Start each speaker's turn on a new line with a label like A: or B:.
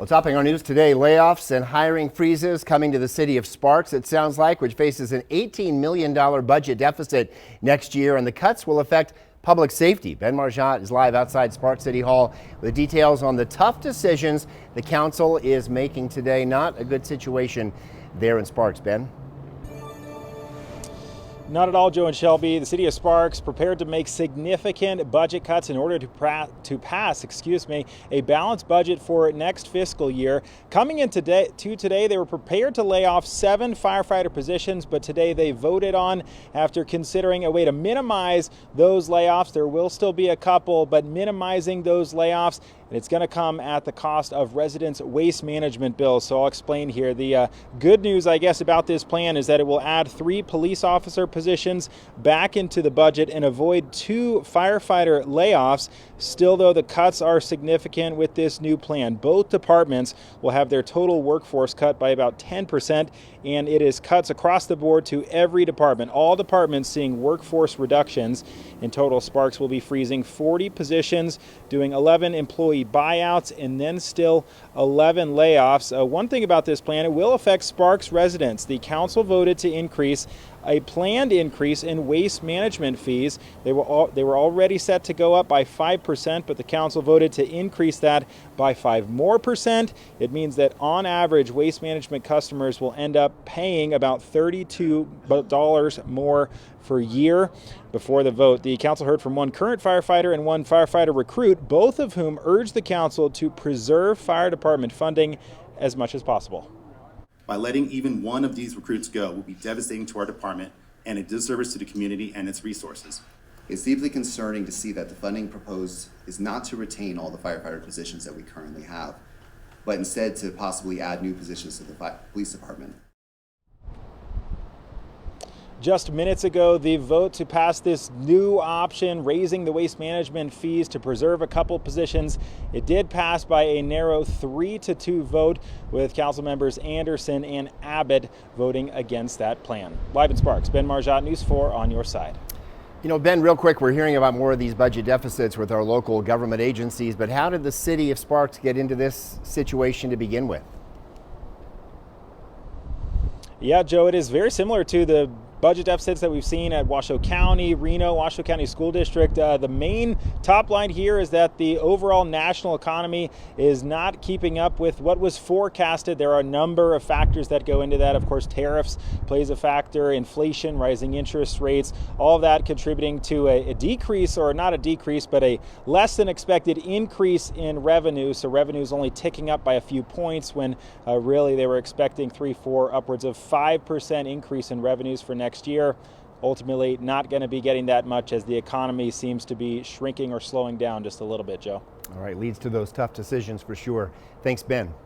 A: Well, topping our news today, layoffs and hiring freezes coming to the city of Sparks, it sounds like, which faces an $18 million budget deficit next year, and the cuts will affect public safety. Ben Marjat is live outside Sparks City Hall with details on the tough decisions the council is making today. Not a good situation there in Sparks. Ben?
B: Not at all, Joe and Shelby. The city of Sparks prepared to make significant budget cuts in order to pass a balanced budget for next fiscal year. Coming in today, they were prepared to lay off 7 firefighter positions, but today they voted on, after considering a way to minimize those layoffs. There will still be a couple, but minimizing those layoffs, and it's going to come at the cost of residents' waste management bills. So I'll explain here. The good news, I guess, about this plan is that it will add 3 police officer positions back into the budget and avoid 2 firefighter layoffs. Still, though, the cuts are significant with this new plan. Both departments will have their total workforce cut by about 10%, and it is cuts across the board to every department. All departments seeing workforce reductions. In total, Sparks will be freezing 40 positions, doing 11 employee buyouts, and then still 11 layoffs. One thing about this plan, it will affect Sparks residents. The council voted to increase a planned increase in waste management fees. They were already set to go up by 5%, but the council voted to increase that by 5% more. It means that on average, waste management customers will end up paying about $32 more per year. Before the vote, the council heard from one current firefighter and one firefighter recruit, both of whom urged the council to preserve fire department funding as much as possible.
C: By letting even one of these recruits go will be devastating to our department and a disservice to the community and its resources.
D: It's deeply concerning to see that the funding proposed is not to retain all the firefighter positions that we currently have, but instead to possibly add new positions to the police department.
B: Just minutes ago, the vote to pass this new option, raising the waste management fees to preserve a couple positions, it did pass by a narrow 3-2 vote, with council members Anderson and Abbott voting against that plan. Live in Sparks, Ben Marjat, News 4 on your side.
A: You know, Ben, real quick, we're hearing about more of these budget deficits with our local government agencies, but how did the city of Sparks get into this situation to begin with?
B: Yeah, Joe, it is very similar to the budget deficits that we've seen at Washoe County, Reno, Washoe County School District. The main top line here is that the overall national economy is not keeping up with what was forecasted. There are a number of factors that go into that. Of course, tariffs plays a factor, inflation, rising interest rates, all of that contributing to a decrease, or not a decrease, but a less than expected increase in revenue. So revenue's only ticking up by a few points when really they were expecting 3-4, upwards of 5% increase in revenues for next year. Ultimately, not going to be getting that much as the economy seems to be shrinking or slowing down just a little bit, Joe.
A: All right, leads to those tough decisions for sure. Thanks, Ben.